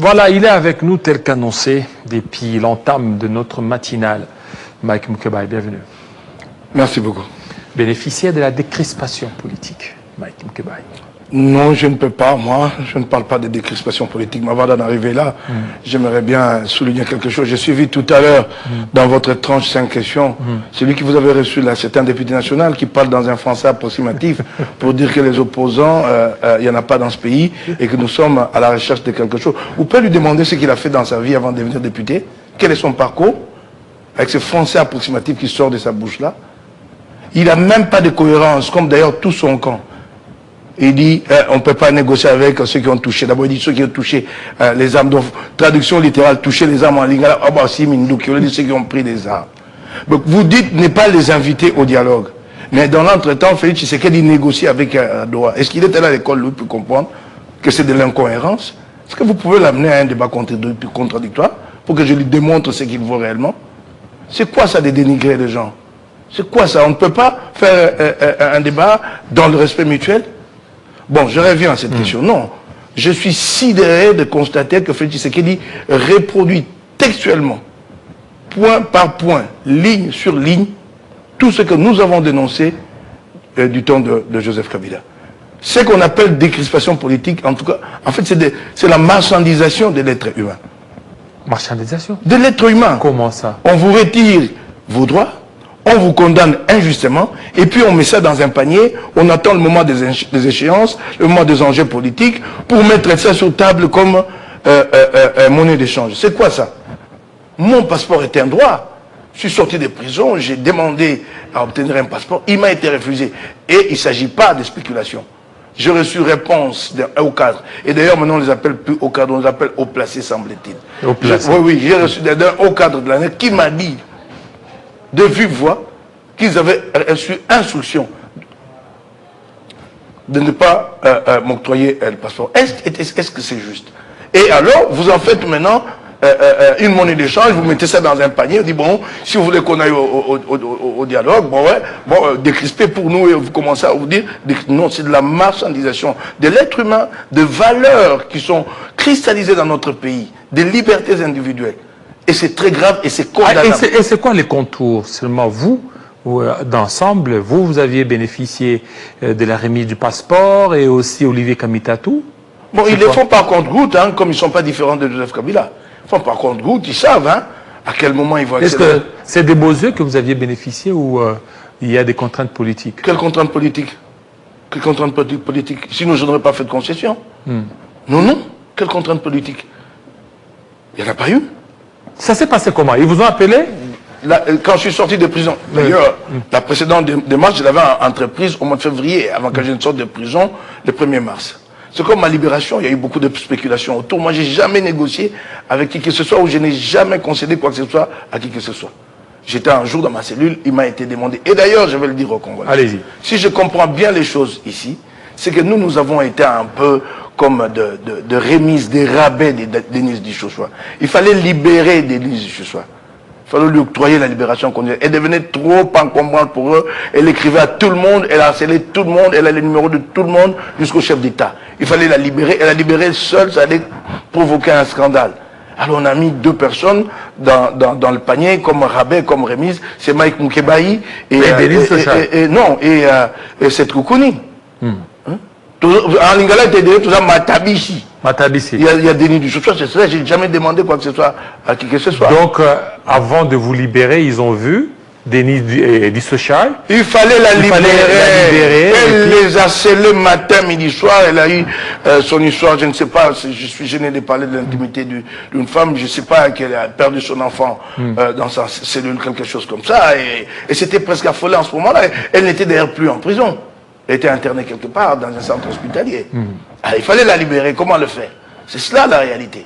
Voilà, il est avec nous tel qu'annoncé depuis l'entame de notre matinale. Mike Moukebaye, bienvenue. Merci beaucoup. Bénéficiaire de la décrispation politique, Mike Moukebaye. Non, je ne peux pas, moi, je ne parle pas de décrispation politique. Mais avant d'en arriver là, j'aimerais bien souligner quelque chose. J'ai suivi tout à l'heure, dans votre tranche 5 questions, celui que vous avez reçu là, c'est un député national qui parle dans un français approximatif pour dire que les opposants, il n'y en a pas dans ce pays et que nous sommes à la recherche de quelque chose. Vous pouvez lui demander ce qu'il a fait dans sa vie avant de devenir député, quel est son parcours, avec ce français approximatif qui sort de sa bouche là. Il n'a même pas de cohérence, comme d'ailleurs tout son camp. Il dit, on ne peut pas négocier avec ceux qui ont touché. D'abord, il dit ceux qui ont touché les armes. Donc, traduction littérale, toucher les armes en lingala. Ah bah si, Mindouk, il dit ceux qui ont pris des armes. Donc, vous dites ne pas les inviter au dialogue. Mais dans l'entretemps, Félix Tshisekedi négocie avec Doha. Est-ce qu'il était à l'école, lui, pour comprendre que c'est de l'incohérence? Est-ce que vous pouvez l'amener à un débat contradictoire pour que je lui démontre ce qu'il vaut réellement? C'est quoi ça de dénigrer les gens? C'est quoi ça? On ne peut pas faire un débat dans le respect mutuel? Bon, je reviens à cette question. Non, je suis sidéré de constater que Félix Tshisekedi reproduit textuellement, point par point, ligne sur ligne, tout ce que nous avons dénoncé du temps de Joseph Kabila. Ce qu'on appelle décrispation politique, en tout cas, en fait, c'est la marchandisation de l'être humain. Marchandisation? De l'être humain. Comment ça? On vous retire vos droits, on vous condamne injustement, et puis on met ça dans un panier, on attend le moment des échéances, le moment des enjeux politiques, pour mettre ça sur table comme monnaie d'échange. C'est quoi ça? Mon passeport est un droit. Je suis sorti de prison, j'ai demandé à obtenir un passeport, il m'a été refusé. Et il ne s'agit pas de spéculation. J'ai reçu réponse d'un haut cadre. Et d'ailleurs, maintenant, on ne les appelle plus haut cadre, on les appelle haut placé, semble-t-il. Haut placé. Oui, j'ai reçu d'un haut cadre de l'année qui m'a dit, de vive voix, qu'ils avaient reçu instruction de ne pas m'octroyer le passeport. Est-ce que c'est juste? Et alors, vous en faites maintenant une monnaie d'échange, vous mettez ça dans un panier, vous dites, bon, si vous voulez qu'on aille au dialogue, bon, ouais, bon, décrisper pour nous, et vous commencez à vous dire, non, c'est de la marchandisation de l'être humain, de valeurs qui sont cristallisées dans notre pays, des libertés individuelles. Et c'est très grave et c'est condamnable. Et c'est quoi les contours? Seulement vous, d'ensemble, vous aviez bénéficié de la remise du passeport et aussi Olivier Kamitatou? Bon, ils le font par compte-gouttes, hein, comme ils ne sont pas différents de Joseph Kabila. Ils font par compte-gouttes, ils savent hein, à quel moment ils vont accéder. Est-ce que c'est des beaux yeux que vous aviez bénéficié ou il y a des contraintes politiques? Quelles contraintes politiques? Quelles contraintes politiques? Sinon, je n'aurais pas fait de concession. Non, non. Quelles contraintes politiques? Il n'y en a pas eu. Ça s'est passé comment? Ils vous ont appelé? Quand je suis sorti de prison, d'ailleurs, la précédente démarche, je l'avais entreprise au mois de février, avant que je ne sorte de prison, le 1er mars. C'est comme ma libération, il y a eu beaucoup de spéculations autour. Moi, je n'ai jamais négocié avec qui que ce soit, ou je n'ai jamais concédé quoi que ce soit à qui que ce soit. J'étais un jour dans ma cellule, il m'a été demandé. Et d'ailleurs, je vais le dire au Congolais. Allez-y. Si je comprends bien les choses ici, c'est que nous avons été un peu comme de remise, des rabais de Denise Dichosois. Il fallait libérer Denise Dichosois. Il fallait lui octroyer la libération conjugale. Elle devenait trop encombrante pour eux. Elle écrivait à tout le monde, elle harcelait tout le monde, elle a les numéros de tout le monde jusqu'au chef d'État. Il fallait la libérer. Elle a libéré seule, ça allait provoquer un scandale. Alors on a mis 2 personnes dans le panier comme rabais, comme remise. C'est Mike Moukebaye et cette Koukouni. En lingala, il était tout ça Matabishi. Matabishi. Il y a Denis Dichosois, c'est ça, j'ai jamais demandé quoi que ce soit à qui que ce soit. Donc, avant de vous libérer, ils ont vu Denis Dichosois. Il fallait la libérer. Elle les a scellés matin, midi, soir. Elle a eu son histoire, je ne sais pas, je suis gêné de parler de l'intimité d'une femme, je ne sais pas qu'elle a perdu son enfant dans sa cellule, quelque chose comme ça. Et c'était presque affolé en ce moment-là. Elle n'était d'ailleurs plus en prison. Elle était internée quelque part dans un centre hospitalier. Alors, il fallait la libérer. Comment le faire? C'est cela la réalité.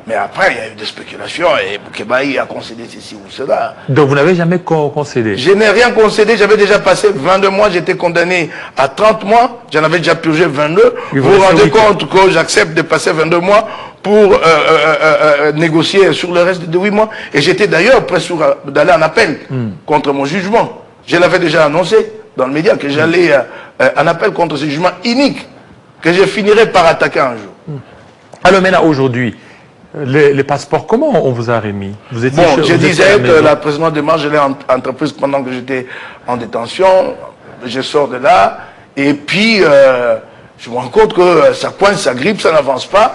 Mais après, il y a eu des spéculations et Moukebaye a concédé ceci ou cela. Donc vous n'avez jamais concédé? Je n'ai rien concédé. J'avais déjà passé 22 mois. J'étais condamné à 30 mois. J'en avais déjà purgé 22. Vous vous rendez compte que j'accepte de passer 22 mois pour négocier sur le reste de 8 mois. Et j'étais d'ailleurs prêt d'aller en appel contre mon jugement. Je l'avais déjà annoncé dans le média que j'allais en appel contre ce jugement inique que je finirais par attaquer un jour. Alors maintenant, aujourd'hui, Les passeports, comment on vous a remis? Vous étiez Bon, je disais que la précédente démarche, je l'ai entreprise pendant que j'étais en détention. Je sors de là et puis je me rends compte que ça coince, ça grippe, ça n'avance pas.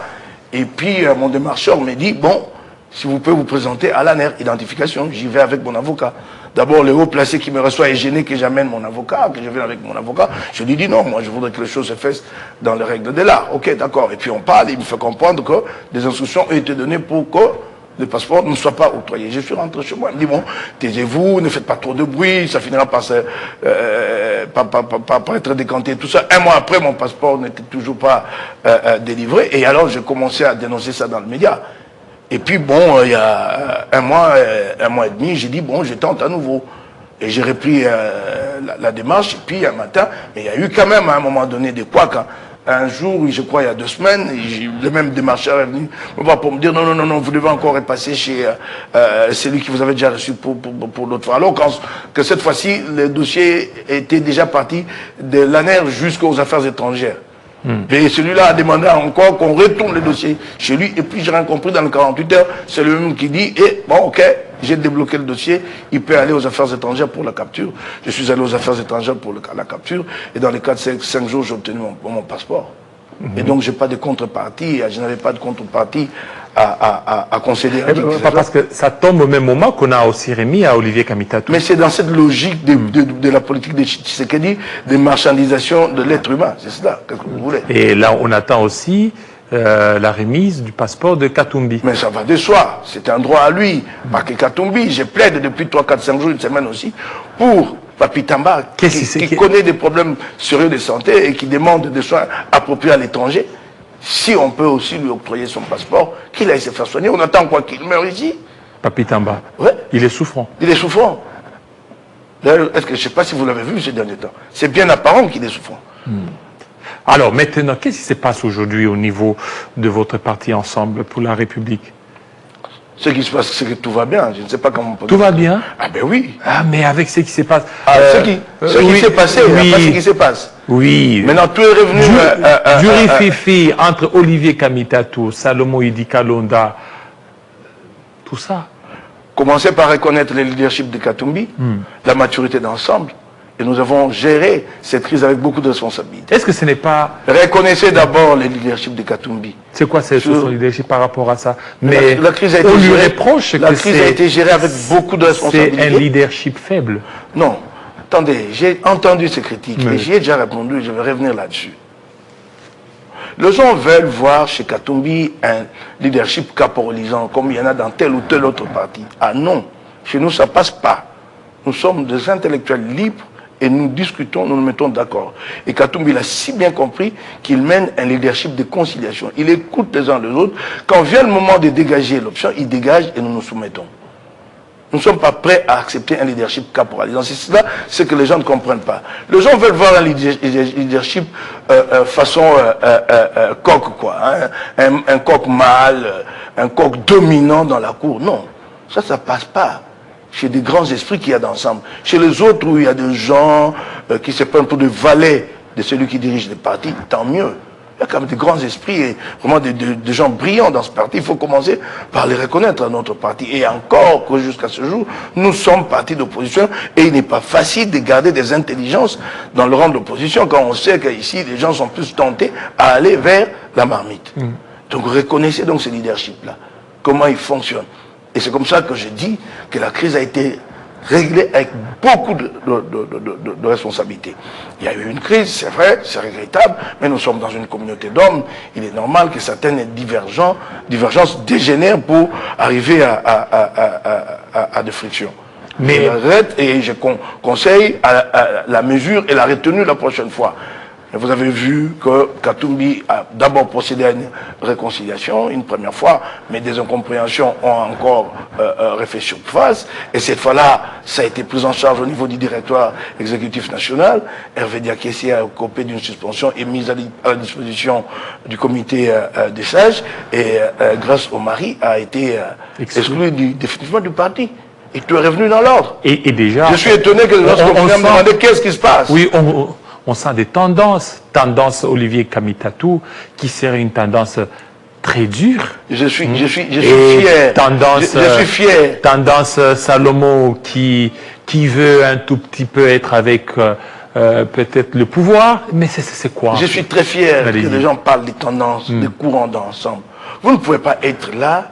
Et puis mon démarcheur me dit, bon, si vous pouvez vous présenter à l'ANER, identification, j'y vais avec mon avocat. D'abord, le haut placé qui me reçoit est gêné que j'amène mon avocat, que je vienne avec mon avocat. Je lui dis non, moi je voudrais que les choses se fassent dans les règles de l'art. Ok, d'accord. Et puis on parle, il me fait comprendre que des instructions ont été données pour que le passeport ne soit pas octroyé. Je suis rentré chez moi, il me dit bon, taisez-vous, ne faites pas trop de bruit, ça finira par être décanté, tout ça. Un mois après, mon passeport n'était toujours pas délivré. Et alors j'ai commencé à dénoncer ça dans le média. Et puis bon, il y a un mois et demi, j'ai dit bon, je tente à nouveau. Et j'ai repris la démarche, et puis un matin, mais il y a eu quand même à un moment donné des couacs. Hein. Un jour, je crois il y a 2 semaines, le même démarcheur est venu me voir pour me dire non, vous devez encore repasser chez celui qui vous avait déjà reçu pour l'autre fois. Alors que cette fois-ci, le dossier était déjà parti de l'ANER jusqu'aux affaires étrangères. Et celui-là a demandé encore qu'on retourne le dossier chez lui. Et puis j'ai rien compris dans les 48 heures, c'est le même qui dit, bon ok, j'ai débloqué le dossier, il peut aller aux affaires étrangères pour la capture. Je suis allé aux affaires étrangères pour la capture. Et dans les 4-5 jours, j'ai obtenu mon passeport. Et donc, je n'ai pas de contrepartie, je n'avais pas de contrepartie à concéder. Parce que ça tombe au même moment qu'on a aussi remis à Olivier Kamitatou. Mais c'est dans cette logique de la politique de Tshisekedi, de marchandisation de l'être humain. C'est cela, qu'est-ce que vous voulez. Et là, on attend aussi la remise du passeport de Katumbi. Mais ça va de soi, c'est un droit à lui. Pas que Katumbi, je plaide depuis 3, 4, 5 jours, une semaine aussi, pour Papi Tamba, qui connaît des problèmes sérieux de santé et qui demande des soins appropriés à l'étranger. Si on peut aussi lui octroyer son passeport, qu'il aille se faire soigner, on attend quoi qu'il meure ici. Papi Tamba, ouais. Il est souffrant. Il est souffrant. Est-ce que je ne sais pas si vous l'avez vu ces derniers temps. C'est bien apparent qu'il est souffrant. Alors maintenant, qu'est-ce qui se passe aujourd'hui au niveau de votre parti Ensemble pour la République? Ce qui se passe, c'est que tout va bien. Je ne sais pas comment on peut dire. Tout va bien? Ah ben oui. Ah mais avec ce qui se passe... ce qui s'est passé, il n'y a pas ce qui se passe. Oui. Maintenant, tout est revenu... Jury Fifi, entre Olivier Kamitatou, Salomon Idi Kalonda, tout ça. Commencez par reconnaître le leadership de Katumbi, la maturité d'Ensemble. Et nous avons géré cette crise avec beaucoup de responsabilité. Est-ce que ce n'est pas... Reconnaissez d'abord le leadership de Katumbi. C'est quoi son leadership par rapport à ça? Mais la crise a été on lui gérée, reproche la crise a été gérée avec beaucoup de responsabilité. C'est un leadership faible. Non. Attendez, j'ai entendu ces critiques et j'y ai déjà répondu, je vais revenir là-dessus. Les gens veulent voir chez Katumbi un leadership caporalisant comme il y en a dans tel ou tel autre parti. Ah non, chez nous ça passe pas. Nous sommes des intellectuels libres et nous discutons, nous nous mettons d'accord. Et Katumbi l'a si bien compris qu'il mène un leadership de conciliation. Il écoute les uns les autres. Quand vient le moment de dégager l'option, il dégage et nous nous soumettons. Nous ne sommes pas prêts à accepter un leadership caporalisant. C'est cela ce que les gens ne comprennent pas. Les gens veulent voir un leadership façon coq, quoi. Hein? Un coq mâle, un coq dominant dans la cour. Non, ça ne passe pas. Chez des grands esprits qu'il y a d'ensemble. Chez les autres où il y a des gens qui se prennent pour des valets de celui qui dirige le parti, tant mieux. Il y a quand même des grands esprits et vraiment des gens brillants dans ce parti. Il faut commencer par les reconnaître à notre parti. Et encore que jusqu'à ce jour, nous sommes parti d'opposition et il n'est pas facile de garder des intelligences dans le rang d'opposition quand on sait qu'ici, les gens sont plus tentés à aller vers la marmite. Donc reconnaissez donc ce leadership-là. Comment il fonctionne. Et c'est comme ça que je dis que la crise a été réglée avec beaucoup de responsabilités. Il y a eu une crise, c'est vrai, c'est regrettable, mais nous sommes dans une communauté d'hommes. Il est normal que certaines divergences dégénèrent pour arriver à des frictions. Mais je conseille à la mesure et la retenue la prochaine fois. Vous avez vu que Katumbi a d'abord procédé à une réconciliation, une première fois, mais des incompréhensions ont encore refait surface. Et cette fois-là, ça a été pris en charge au niveau du directoire exécutif national. Hervé Diakessi a occupé d'une suspension et mise à la disposition du comité des sages. Et grâce au mari, a été exclu définitivement du parti. Et tout est revenu dans l'ordre. Et déjà... Je suis étonné que les gens se demandent qu'est-ce qui se passe. Oui, on sent des tendances Olivier Kamitatou, qui serait une tendance très dur. Je suis fier. Je suis fier. Tendance Salomon qui veut un tout petit peu être avec peut-être le pouvoir, mais c'est quoi? Je suis très fier que les gens parlent des tendances, des courants d'ensemble. Vous ne pouvez pas être là,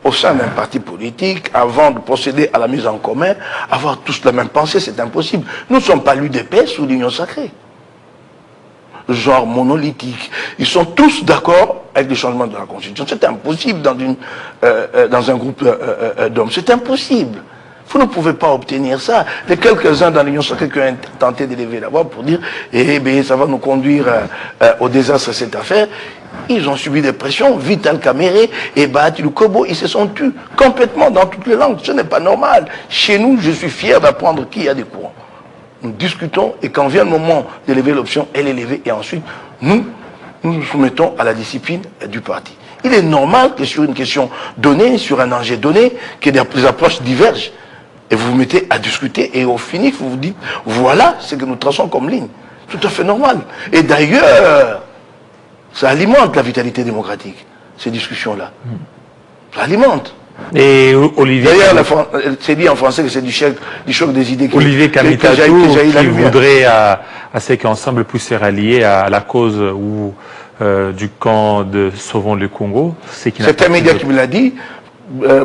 au sein d'un parti politique, avant de procéder à la mise en commun, avoir tous la même pensée, c'est impossible. Nous ne sommes pas l'UDPS ou l'Union sacrée. Genre monolithique. Ils sont tous d'accord avec le changement de la Constitution. C'est impossible dans un groupe d'hommes. C'est impossible. Vous ne pouvez pas obtenir ça. Les quelques-uns dans l'Union sacrée qui ont tenté d'élever la voix pour dire « Eh bien, ça va nous conduire au désastre cette affaire », ils ont subi des pressions. Vital Kamere et Bahati Lukobo, ils se sont tus complètement dans toutes les langues. Ce n'est pas normal. Chez nous, je suis fier d'apprendre qu'il y a des courants. Nous discutons et quand vient le moment d'élever l'option, elle est levée et ensuite nous nous soumettons à la discipline du parti. Il est normal que sur une question donnée, sur un enjeu donné, que des approches divergent et vous vous mettez à discuter et au finish vous vous dites voilà ce que nous traçons comme ligne. Tout à fait normal. Et d'ailleurs, ça alimente la vitalité démocratique, ces discussions-là. Ça alimente. Et Olivier, d'ailleurs, c'est dit en français que c'est du choc des idées. Olivier Kamitatou qui voudrait à ce qu'ensemble puisse se rallier à la cause du camp de Sauvons le Congo. C'est un média qui me l'a dit.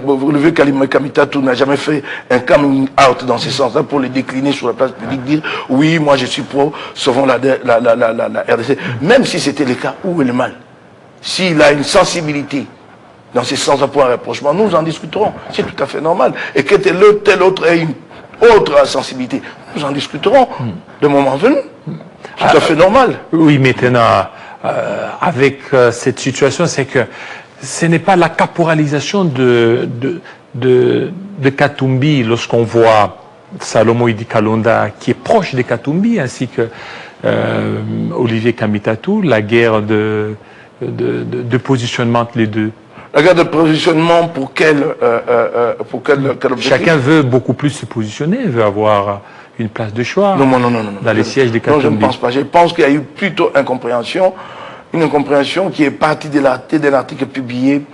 Olivier Kamitatou n'a jamais fait un coming out dans ce sens-là pour le décliner sur la place publique, dire oui, moi je suis pro, Sauvons la RDC. Même si c'était le cas, où est le mal? S'il a une sensibilité dans ce sens pour un rapprochement, nous en discuterons. C'est tout à fait normal. Et que tel autre ait une autre sensibilité, nous en discuterons le moment venu. Tout à fait normal. Oui, maintenant, avec cette situation, c'est que ce n'est pas la caporalisation de Katumbi lorsqu'on voit Salomon Idi Kalonda qui est proche de Katumbi, ainsi que Olivier Kamitatou, la guerre de positionnement entre les deux. La guerre de positionnement pour quel objectif? Chacun veut beaucoup plus se positionner, veut avoir une place de choix dans les sièges des Katumbi. Non, je ne pense pas. Je pense qu'il y a eu plutôt une incompréhension qui est partie de l'article publié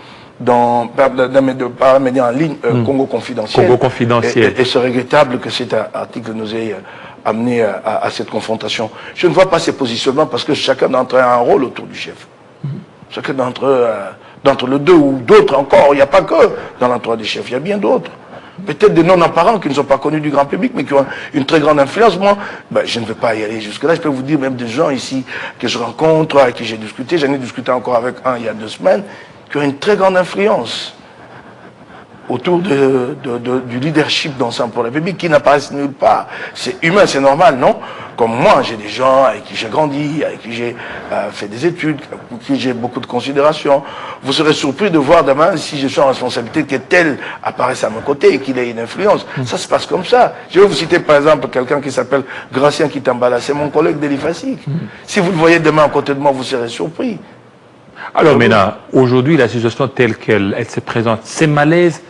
par un média en ligne, Congo Confidentiel. Congo Confidentiel. Et c'est regrettable que cet article nous ait amené à cette confrontation. Je ne vois pas ces positionnements parce que chacun d'entre eux a un rôle autour du chef. Chacun d'entre eux, d'entre les deux ou d'autres encore, il n'y a pas que dans l'entourage des chefs, il y a bien d'autres. Peut-être des non-apparents qui ne sont pas connus du grand public, mais qui ont une très grande influence. Moi, je ne vais pas y aller jusque-là. Je peux vous dire même des gens ici que je rencontre, avec qui j'ai discuté. J'en ai discuté encore avec un il y a 2 semaines, qui ont une très grande influence autour du leadership d'ensemble pour la République, qui n'apparaissent nulle part. C'est humain, c'est normal, non? Comme moi, j'ai des gens avec qui j'ai grandi, avec qui j'ai fait des études, avec qui j'ai beaucoup de considération. Vous serez surpris de voir demain, si je suis en responsabilité, que tel apparaisse à mon côté et qu'il ait une influence. Ça se passe comme ça. Je vais vous citer par exemple quelqu'un qui s'appelle Gracien Kitambala, c'est mon collègue d'Elifasik. Si vous le voyez demain à côté de moi, vous serez surpris. Alors maintenant, aujourd'hui, la situation telle qu'elle se présente, c'est malaise,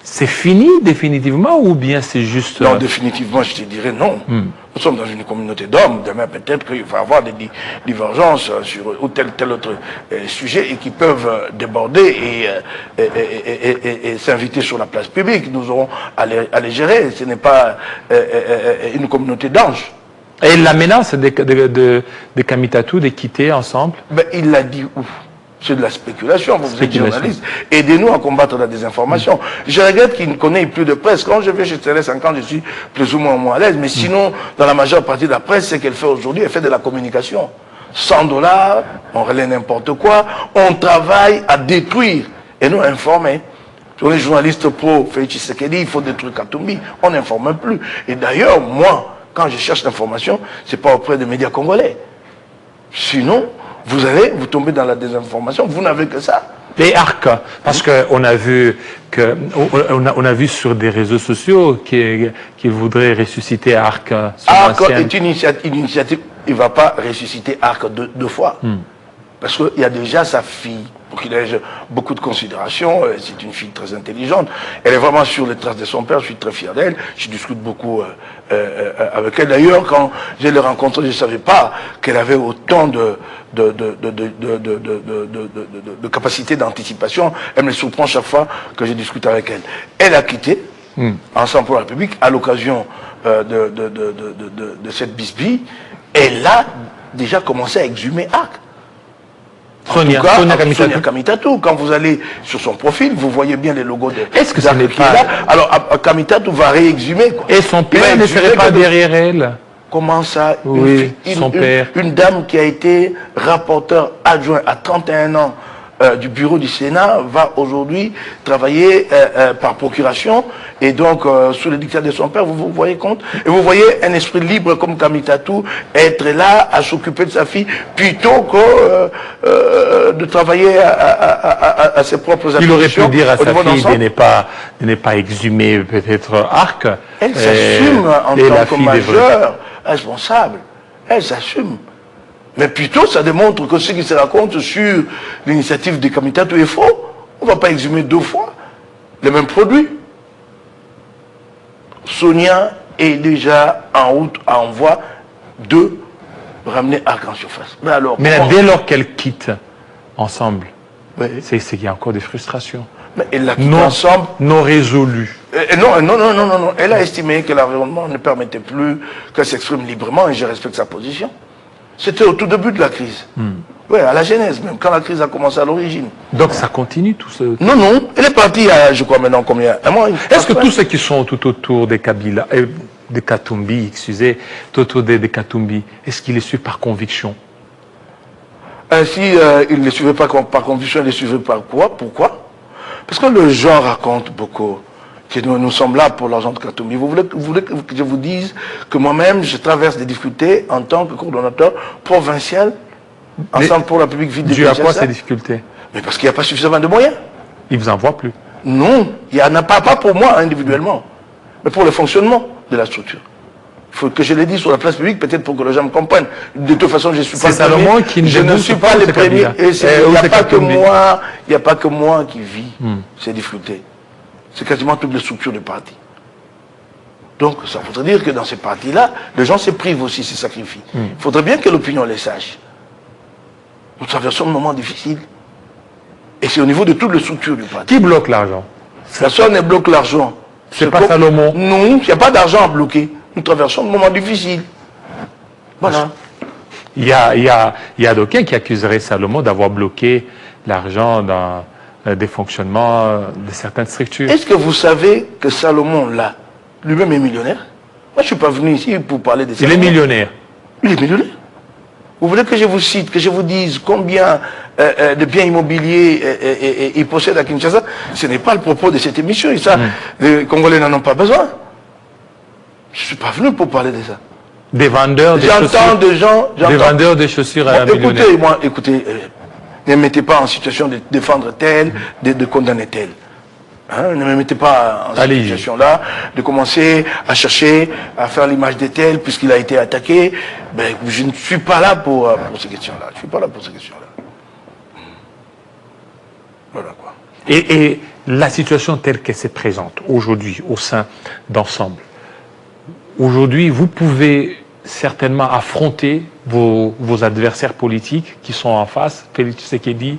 c'est fini définitivement ou bien c'est juste... Non, définitivement, je te dirais non. Nous sommes dans une communauté d'hommes. Demain, peut-être qu'il va y avoir des divergences sur tel autre sujet et qui peuvent déborder et s'inviter sur la place publique. Nous aurons à les gérer. Ce n'est pas une communauté d'anges. Et la menace de Kamitatou de quitter ensemble? Il l'a dit où? C'est de la spéculation, vous êtes journaliste. Aidez-nous à combattre la désinformation. Je regrette qu'il ne connaît plus de presse. Quand je vais chez Télé 50, je suis plus ou moins à l'aise. Mais sinon, dans la majeure partie de la presse, ce qu'elle fait aujourd'hui, elle fait de la communication. 100 $, on relaie n'importe quoi, on travaille à détruire et nous informer. Sur les journalistes pro, Félix Tshisekedi, il faut détruire Katumbi. On n'informe plus. Et d'ailleurs, moi, quand je cherche l'information, c'est pas auprès des médias congolais. Sinon, vous tombez dans la désinformation, vous n'avez que ça. Les ARC, parce qu'on a vu on a vu sur des réseaux sociaux qu'ils voudraient ressusciter ARC. ARC est une initiative, il ne va pas ressusciter ARC deux fois. Parce qu'il y a déjà sa fille, pour qu'il ait beaucoup de considération. C'est une fille très intelligente. Elle est vraiment sur les traces de son père. Je suis très fier d'elle. Je discute beaucoup avec elle. D'ailleurs, quand je l'ai rencontrée, je ne savais pas qu'elle avait autant de capacité d'anticipation. Elle me surprend chaque fois que je discute avec elle. Elle a quitté Ensemble pour la République à l'occasion de cette bisbille. Elle a déjà commencé à exhumer acte. Sonia Kamitatou, quand vous allez sur son profil, vous voyez bien les logos de... Est-ce que ça n'est pas... Alors, Kamitatou va réexhumer. Quoi. Et son père ne serait pas derrière elle? Comment ça? Oui, son père. Une dame qui a été rapporteur adjoint à 31 ans du bureau du Sénat va aujourd'hui travailler par procuration et donc sous le dictat de son père, vous vous voyez compte? Et vous voyez un esprit libre comme Kamitatou être là à s'occuper de sa fille plutôt que de travailler à ses propres attributions. Il aurait pu dire à sa fille de ne pas exhumer peut-être Arc. Elle s'assume en tant que majeure responsable. Elle s'assume. Mais plutôt, ça démontre que ce qui se raconte sur l'initiative de Kamitatou est faux. On ne va pas exhumer 2 fois les mêmes produits. Sonia est déjà en route à envoi de ramener Arc en surface. Mais alors, dès lors qu'elle quitte ensemble, oui. C'est qu'il y a encore des frustrations. Mais elle l'a quitté ensemble. Non résolues. Non. Elle a estimé que l'environnement ne permettait plus qu'elle s'exprime librement et je respecte sa position. C'était au tout début de la crise. Oui, à la genèse même, quand la crise a commencé à l'origine. Donc ça continue tout ce... Non, elle est partie à, je crois maintenant combien? Un mois. Est-ce que tous ceux qui sont tout autour des Kabila, des Katumbi, excusez, tout autour des Katumbi, est-ce qu'ils les suivent par conviction? Si ils ne les suivaient pas par conviction, ils les suivaient par quoi? Pourquoi? Parce que le genre raconte beaucoup. Que nous sommes là pour l'argent de Katumbi. Vous voulez que je vous dise que moi-même, je traverse des difficultés en tant que coordonnateur provincial, Ensemble pour la République vide de Kinshasa. Dû à quoi ces difficultés? Mais parce qu'il n'y a pas suffisamment de moyens. Il ne vous envoie plus? Non, il n'y en a pas pour moi individuellement, mais pour le fonctionnement de la structure. Il faut que je l'ai dit sur la place publique, peut-être pour que les gens me comprennent. De toute façon, je ne suis pas le premier. Je ne suis pas le premier. Et il n'y a pas que moi qui vis ces difficultés. C'est quasiment toutes les structures du parti. Donc, ça voudrait dire que dans ces partis-là, les gens se privent aussi, se sacrifient. Il faudrait bien que l'opinion les sache. Nous traversons un moment difficile. Et c'est au niveau de toutes les structures du parti. Qui bloque l'argent? Personne ne bloque l'argent. C'est pas Salomon? Non, il n'y a pas d'argent à bloquer. Nous traversons un moment difficile. Voilà. Il y a d'aucuns qui accuseraient Salomon d'avoir bloqué l'argent dans des fonctionnements de certaines structures. Est-ce que vous savez que Salomon, là, lui-même est millionnaire? Moi, je ne suis pas venu ici pour parler de Salomon. Il est millionnaire. Il est millionnaire. Vous voulez que je vous cite, que je vous dise combien de biens immobiliers il possède à Kinshasa? Ce n'est pas le propos de cette émission. Et ça, les Congolais n'en ont pas besoin. Je ne suis pas venu pour parler de ça. Des vendeurs de chaussures. J'entends des gens... Des vendeurs de chaussures à un millionnaire. Écoutez, ne me mettez pas en situation de défendre tel, de condamner tel. Hein, ne me mettez pas en cette situation-là, de commencer à chercher, à faire l'image de tel, puisqu'il a été attaqué. Ben, je ne suis pas là pour ces questions-là. Je ne suis pas là pour ces questions-là. Voilà quoi. Et la situation telle qu'elle se présente aujourd'hui au sein d'Ensemble, aujourd'hui, vous pouvez certainement affronter vos adversaires politiques qui sont en face, Félix Tshisekedi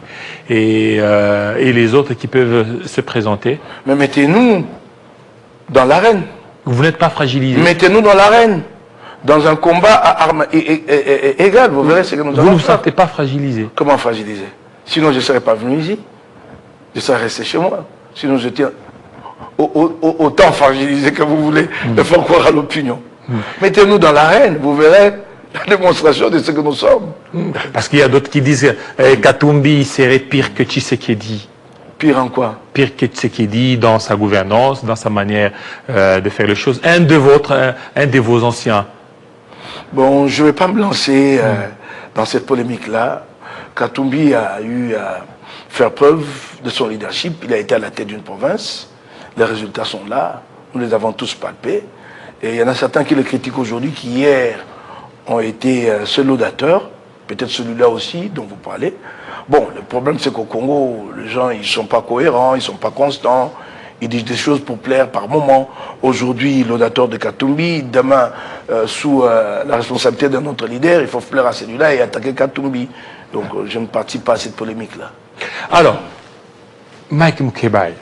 et les autres qui peuvent se présenter. Mais mettez-nous dans l'arène. Vous n'êtes pas fragilisé. Mettez-nous dans l'arène, dans un combat à armes égales. Vous verrez ce que nous allons faire. Vous ne vous sentez pas fragilisé? Comment fragilisé? Sinon, je ne serais pas venu ici. Je serais resté chez moi. Sinon, je tiens autant fragilisé que vous voulez de faire croire à l'opinion. Mettez-nous dans l'arène, vous verrez la démonstration de ce que nous sommes. Parce qu'il y a d'autres qui disent Katumbi serait pire que Tshisekedi. Pire en quoi? Pire que Tshisekedi dans sa gouvernance, dans sa manière de faire les choses. Un de vos anciens. Bon, je ne vais pas me lancer dans cette polémique-là. Katumbi a eu à faire preuve de son leadership. Il a été à la tête d'une province. Les résultats sont là. Nous les avons tous palpés. Et il y en a certains qui le critiquent aujourd'hui, qui hier ont été seuls laudateurs peut-être celui-là aussi dont vous parlez. Bon, le problème c'est qu'au Congo, les gens ils sont pas cohérents, ils sont pas constants, ils disent des choses pour plaire par moment. Aujourd'hui, l'audateur de Katumbi, demain, sous la responsabilité d'un autre leader, il faut plaire à celui-là et attaquer Katumbi. Donc je ne participe pas à cette polémique-là. Alors, Mike Moukebaye,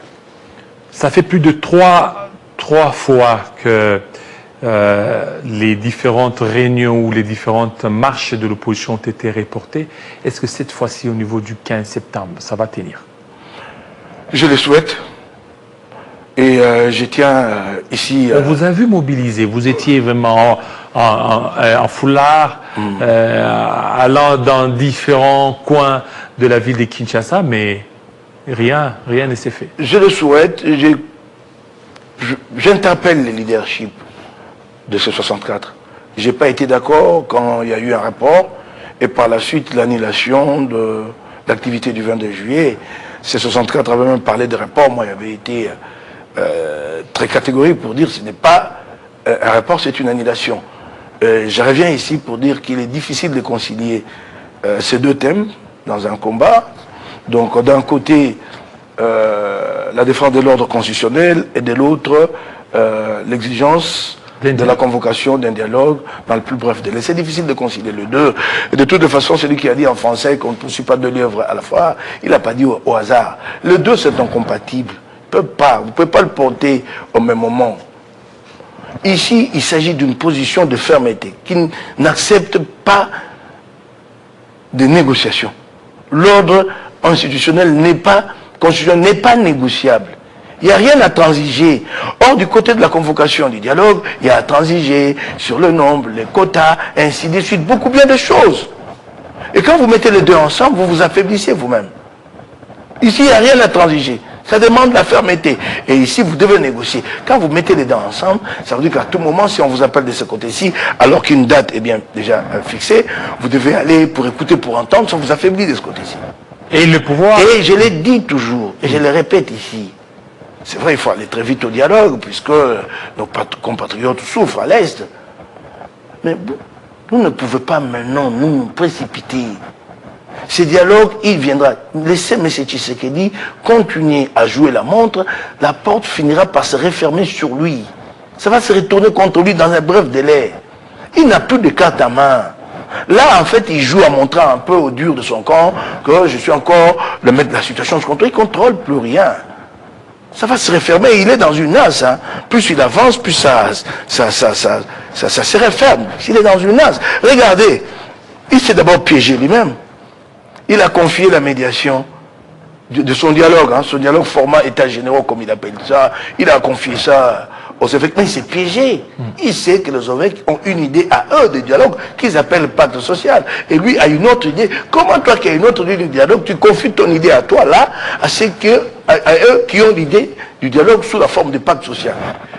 ça fait plus de trois fois que les différentes réunions ou les différentes marches de l'opposition ont été reportées. Est-ce que cette fois-ci, au niveau du 15 septembre, ça va tenir? Je le souhaite. Et je tiens ici... On vous a vu mobiliser. Vous étiez vraiment en foulard, allant dans différents coins de la ville de Kinshasa, mais rien ne s'est fait. Je le souhaite. J'interpelle les leaderships de ce 64. Je n'ai pas été d'accord quand il y a eu un rapport et par la suite l'annulation de l'activité du 22 juillet. Ces 64 avaient même parlé de rapport. Moi, j'avais été très catégorique pour dire que ce n'est pas un rapport, c'est une annulation. Je reviens ici pour dire qu'il est difficile de concilier ces deux thèmes dans un combat. Donc d'un côté, la défense de l'ordre constitutionnel et de l'autre, l'exigence de la convocation d'un dialogue dans le plus bref délai. C'est difficile de concilier les deux. Et de toute façon, celui qui a dit en français qu'on ne poursuit pas deux livres à la fois, il n'a pas dit au hasard. Les deux, c'est incompatible. Vous ne pouvez pas le porter au même moment. Ici, il s'agit d'une position de fermeté qui n'accepte pas de négociation. L'ordre institutionnel n'est pas négociable. Il n'y a rien à transiger. Or, du côté de la convocation du dialogue, il y a à transiger sur le nombre, les quotas, ainsi de suite, beaucoup bien de choses. Et quand vous mettez les deux ensemble, vous vous affaiblissez vous-même. Ici, il n'y a rien à transiger. Ça demande la fermeté. Et ici, vous devez négocier. Quand vous mettez les deux ensemble, ça veut dire qu'à tout moment, si on vous appelle de ce côté-ci, alors qu'une date est bien déjà fixée, vous devez aller pour écouter, pour entendre, ça vous affaiblit de ce côté-ci. Et le pouvoir... Et je l'ai dit toujours, et je le répète ici, c'est vrai, il faut aller très vite au dialogue, puisque nos compatriotes souffrent à l'Est. Mais vous ne pouvez pas maintenant nous précipiter. Ce dialogue, il viendra. Laissez M. Tshisekedi continuer à jouer la montre, la porte finira par se refermer sur lui. Ça va se retourner contre lui dans un bref délai. Il n'a plus de carte à main. Là, en fait, il joue en montrant un peu au dur de son camp que je suis encore le maître de la situation. Il ne contrôle plus rien. Ça va se refermer. Il est dans une nasse. Hein. Plus il avance, plus ça se referme. Il est dans une nasse. Regardez, il s'est d'abord piégé lui-même. Il a confié la médiation de son dialogue, hein, son dialogue format état généraux, comme il appelle ça. Il a confié ça aux évêques, mais il s'est piégé. Il sait que les évêques ont une idée à eux de dialogue qu'ils appellent pacte social. Et lui a une autre idée. Comment toi qui as une autre idée du dialogue, tu confies ton idée à toi là, à eux qui ont l'idée du dialogue sous la forme de pacte social.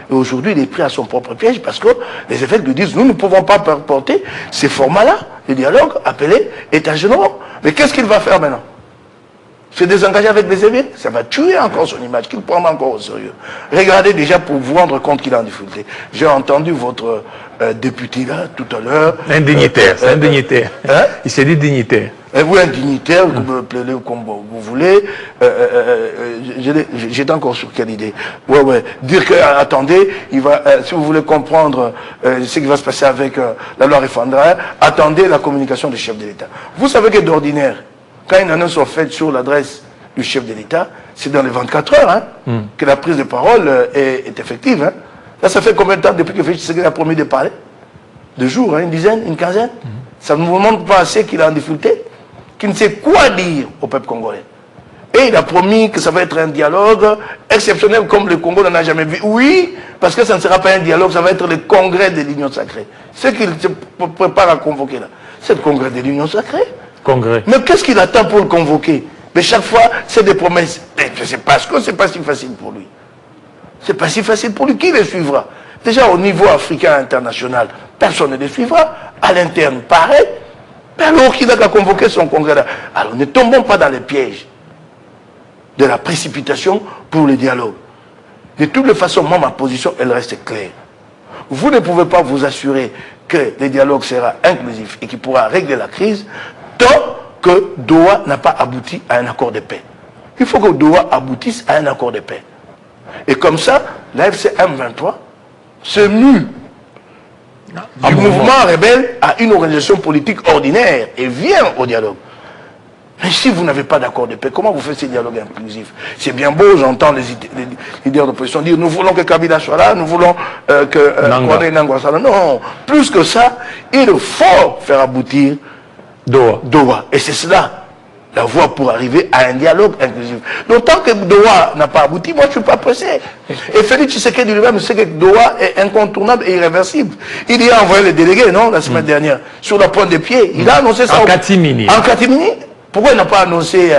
Et aujourd'hui, il est pris à son propre piège parce que les évêques lui disent, nous ne pouvons pas porter ces formats-là, le dialogue appelé état généraux. Mais qu'est-ce qu'il va faire maintenant? Se désengager avec les évêques, ça va tuer encore son image, qu'il prendra encore au sérieux. Regardez déjà pour vous rendre compte qu'il est en difficulté. J'ai entendu votre député là, tout à l'heure. Un dignitaire, c'est un dignitaire. Hein? Il s'est dit dignitaire. Oui, un dignitaire, vous me plaît comme vous voulez. J'étais encore sur quelle idée? Ouais. Dire que, attendez, il va, si vous voulez comprendre ce qui va se passer avec la loi référendaire, attendez la communication du chef de l'État. Vous savez que d'ordinaire, quand une annonce est faite sur l'adresse du chef de l'État, c'est dans les 24 heures hein, que la prise de parole est effective. Hein. Là, ça fait combien de temps depuis que Félix Tshisekedi a promis de parler? 2 jours, hein, une dizaine, une quinzaine. Ça ne vous montre pas assez qu'il est en difficulté, qu'il ne sait quoi dire au peuple congolais. Et il a promis que ça va être un dialogue exceptionnel comme le Congo n'en a jamais vu. Oui, parce que ça ne sera pas un dialogue, ça va être le congrès de l'Union sacrée. Ce qu'il se prépare à convoquer là, c'est le congrès de l'Union sacrée. Congrès. Mais qu'est-ce qu'il attend pour le convoquer? Mais chaque fois, c'est des promesses. C'est parce que c'est pas si facile pour lui. C'est pas si facile pour lui. Qui les suivra? Déjà au niveau africain international, personne ne les suivra. À l'interne, pareil. Alors qu'il n'a qu'à convoquer son congrès là. Alors ne tombons pas dans les pièges de la précipitation pour le dialogue. De toutes les façons, moi, ma position, elle reste claire. Vous ne pouvez pas vous assurer que le dialogue sera inclusif et qu'il pourra régler la crise tant que Doha n'a pas abouti à un accord de paix. Il faut que Doha aboutisse à un accord de paix. Et comme ça, la FC M23 se mue du mouvement rebelle à une organisation politique ordinaire et vient au dialogue. Mais si vous n'avez pas d'accord de paix, comment vous faites ce dialogue inclusif? C'est bien beau, j'entends les leaders d'opposition dire nous voulons que Kabila soit là, nous voulons que Nangwa soit là. Non, plus que ça, il faut faire aboutir Doha. Et c'est cela, la voie pour arriver à un dialogue inclusif. Donc tant que Doha n'a pas abouti, moi je ne suis pas pressé. Et Félix Tshisekedi lui-même sait que Doha est incontournable et irréversible. Il y a envoyé les délégués, non, la semaine dernière, sur la pointe des pieds. Il a annoncé ça. En catimini. En catimini. Pourquoi il n'a pas annoncé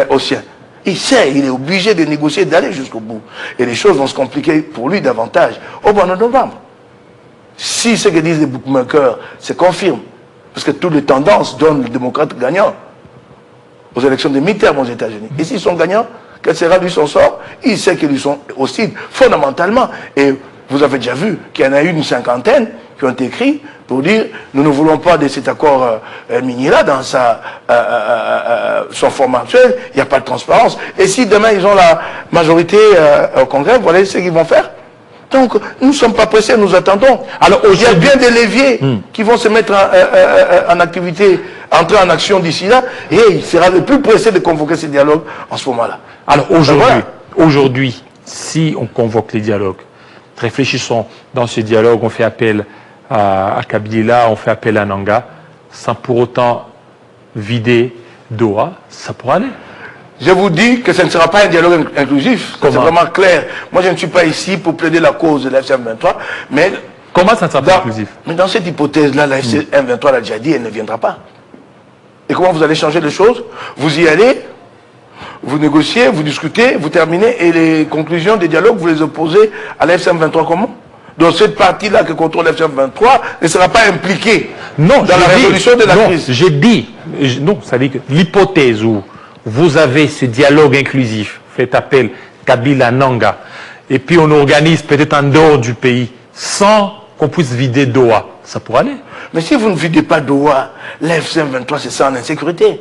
au sien? Il sait, il est obligé de négocier, d'aller jusqu'au bout. Et les choses vont se compliquer pour lui davantage au mois de novembre. Si ce que disent les bookmakers se confirme, parce que toutes les tendances donnent le démocrate gagnant aux élections de mi-terme aux États-Unis. Et s'ils sont gagnants, quel sera lui son sort? Il sait qu'ils lui sont hostiles fondamentalement. Et vous avez déjà vu qu'il y en a eu une cinquantaine qui ont écrit pour dire nous ne voulons pas de cet accord minier-là dans son format actuel, il n'y a pas de transparence. Et si demain ils ont la majorité au Congrès, vous voyez ce qu'ils vont faire. Donc nous ne sommes pas pressés, nous attendons. Alors il y a bien des leviers qui vont se mettre en activité, entrer en action d'ici là, et il sera le plus pressé de convoquer ces dialogues en ce moment-là. Alors aujourd'hui, si on convoque les dialogues, réfléchissons dans ce dialogue, on fait appel à Kabila, on fait appel à Nanga, sans pour autant vider Doha, ça pourra aller. Je vous dis que ce ne sera pas un dialogue inclusif, c'est vraiment clair. Moi je ne suis pas ici pour plaider la cause de la FC-M23, mais... Comment ça ne sera pas inclusif? Mais dans cette hypothèse-là, la FC-M23 l'a déjà dit, elle ne viendra pas. Et comment vous allez changer les choses? Vous y allez, vous négociez, vous discutez, vous terminez, et les conclusions des dialogues, vous les opposez à la FC-M23 comment? Donc cette partie-là que contrôle la FC-M23 ne sera pas impliquée dans la résolution de la crise. J'ai dit, non, ça dit que l'hypothèse où vous avez ce dialogue inclusif, faites appel Kabila, Nanga, et puis on organise peut-être en dehors du pays, sans qu'on puisse vider Doha, ça pourrait aller. Mais si vous ne videz pas Doha, la FC-M23 c'est ça en insécurité.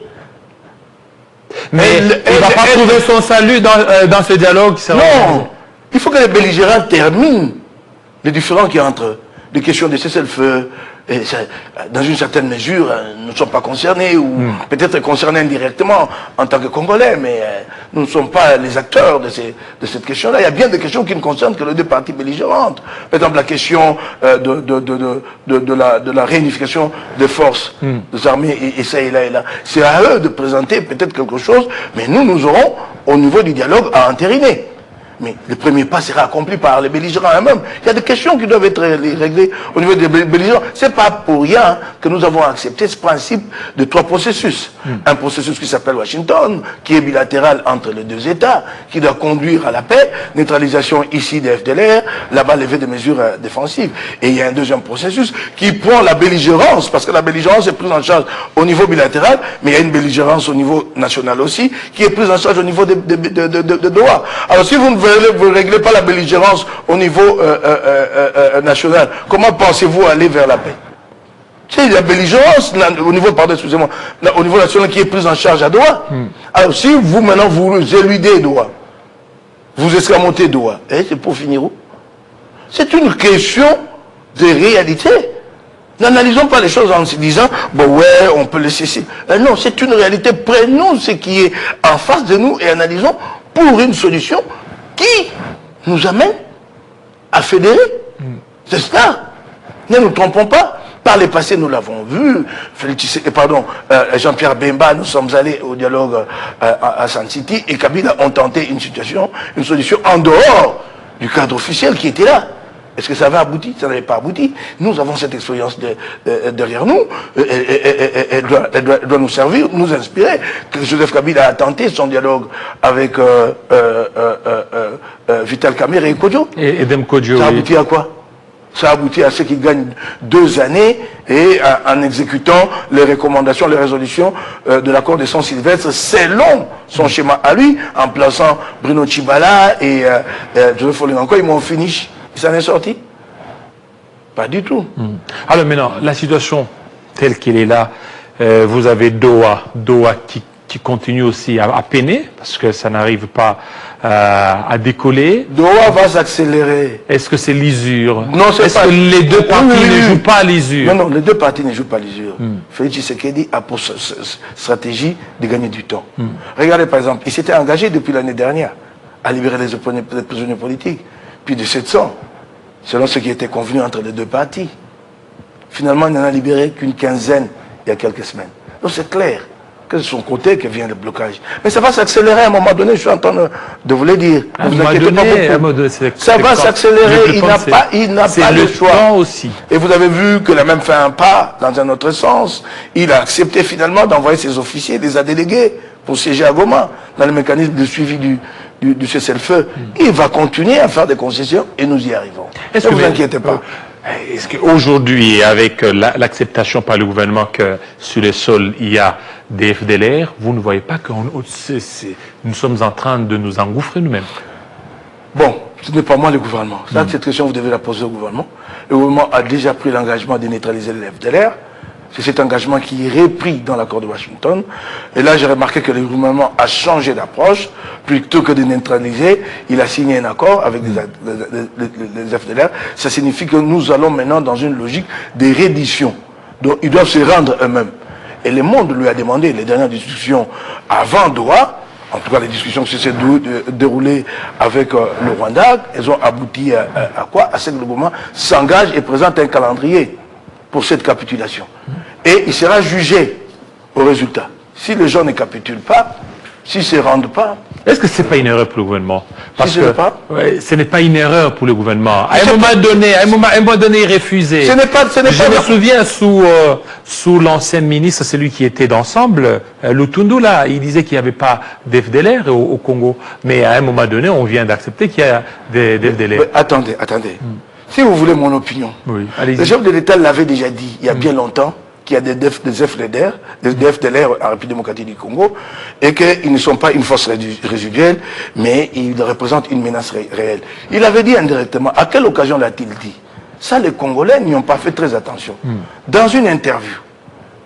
Mais il ne va pas trouver son salut dans ce dialogue. Non, il faut que les belligérants terminent les différends qui entre des questions de cessez-le-feu. Dans une certaine mesure, nous ne sommes pas concernés, ou peut-être concernés indirectement en tant que Congolais, mais nous ne sommes pas les acteurs de cette question-là. Il y a bien des questions qui ne concernent que les deux parties belligérantes. Par exemple, la question de la réunification des forces des armées, et ça et là et là. C'est à eux de présenter peut-être quelque chose, mais nous aurons, au niveau du dialogue, à entériner. Mais le premier pas sera accompli par les belligérants eux-mêmes. Il y a des questions qui doivent être réglées au niveau des belligérants. Ce n'est pas pour rien que nous avons accepté ce principe de 3 processus. Un processus qui s'appelle Washington, qui est bilatéral entre les deux États, qui doit conduire à la paix, neutralisation ici des FDLR, là-bas levée des mesures défensives. Et il y a un deuxième processus qui prend la belligérance, parce que la belligérance est prise en charge au niveau bilatéral, mais il y a une belligérance au niveau national aussi, qui est prise en charge au niveau de Doha. Alors si vous ne réglez pas la belligérance au niveau national, comment pensez-vous aller vers la paix? C'est la belligérance au niveau, pardon, excusez-moi, au niveau national qui est prise en charge à Doha. Alors si vous maintenant vous éludez Doha, vous escamotez Doha, c'est pour finir où? C'est une question de réalité. N'analysons pas les choses en se disant, bon ouais, on peut laisser ici. Non, c'est une réalité. Prenons ce qui est en face de nous et analysons pour une solution qui nous amène à fédérer. C'est cela. Ne nous trompons pas. Par le passé, nous l'avons vu. Jean-Pierre Bemba, nous sommes allés au dialogue à Sun City et Kabila ont tenté une solution en dehors du cadre officiel qui était là. Est-ce que ça avait abouti? Ça n'avait pas abouti. Nous avons cette expérience derrière nous. Elle doit nous servir, nous inspirer. Joseph Kabila a tenté son dialogue avec Vital Kamerhe et Kodjo. Et Edem Kodjo. Ça a abouti à quoi? Ça a abouti à ceux qui gagnent 2 années et en exécutant les recommandations, les résolutions de l'accord de Saint-Sylvestre selon son schéma à lui, en plaçant Bruno Tshibala et Joseph Olenganko, ils m'ont fini. Il s'en est sorti. Pas du tout. Alors maintenant, la situation telle qu'elle est là, vous avez Doha qui continue aussi à peiner, parce que ça n'arrive pas à décoller. Doha va s'accélérer. Est-ce que c'est l'usure? Non, c'est pas... Est-ce que les deux parties ne jouent pas à l'usure? Non, les deux parties ne jouent pas à l'usure. Félix Tshisekedi a pour stratégie de gagner du temps. Regardez par exemple, il s'était engagé depuis l'année dernière à libérer les prisonniers politiques. Plus de 700, selon ce qui était convenu entre les deux parties. Finalement, il n'en a libéré qu'une quinzaine il y a quelques semaines. Donc c'est clair que c'est son côté que vient le blocage. Mais ça va s'accélérer à un moment donné, je suis en train de vous le dire. À un moment donné, ça va s'accélérer, il n'a pas le choix. Aussi. Et vous avez vu que a même fait un pas dans un autre sens. Il a accepté finalement d'envoyer ses officiers, des délégués pour siéger à Goma, dans le mécanisme de suivi du cessez-le-feu. Il va continuer à faire des concessions et nous y arrivons. Ne vous inquiétez pas. Est-ce qu'aujourd'hui, avec l'acceptation par le gouvernement que sur le sol, il y a des FDLR, vous ne voyez pas que nous sommes en train de nous engouffrer nous-mêmes? Bon, ce n'est pas moi le gouvernement. Cette question, vous devez la poser au gouvernement. Le gouvernement a déjà pris l'engagement de neutraliser les FDLR. C'est cet engagement qui est repris dans l'accord de Washington. Et là, j'ai remarqué que le gouvernement a changé d'approche. Plutôt que de neutraliser, il a signé un accord avec les FDLR. Ça signifie que nous allons maintenant dans une logique de reddition. Donc, ils doivent se rendre eux-mêmes. Et le monde lui a demandé, les dernières discussions avant Doha, en tout cas les discussions qui se sont déroulées avec le Rwanda, elles ont abouti à quoi? À ce que le gouvernement s'engage et présente un calendrier pour cette capitulation. Et il sera jugé au résultat. Si les gens ne capitulent pas, s'ils ne se rendent pas... Est-ce que ce n'est pas une erreur pour le gouvernement? Parce que ce n'est pas une erreur pour le gouvernement. À un moment donné, il refusait. Je me souviens sous l'ancien ministre, celui qui était d'ensemble, Lutundu, là, il disait qu'il n'y avait pas d'FDLR au Congo. Mais à un moment donné, on vient d'accepter qu'il y a des FDLR. Attendez. Si vous voulez mon opinion, le chef de l'État l'avait déjà dit il y a bien longtemps qu'il y a des FDLR en République démocratique du Congo et qu'ils ne sont pas une force résiduelle, mais ils représentent une menace réelle. Il avait dit indirectement, à quelle occasion l'a-t-il dit? Ça, les Congolais n'y ont pas fait très attention. Dans une interview,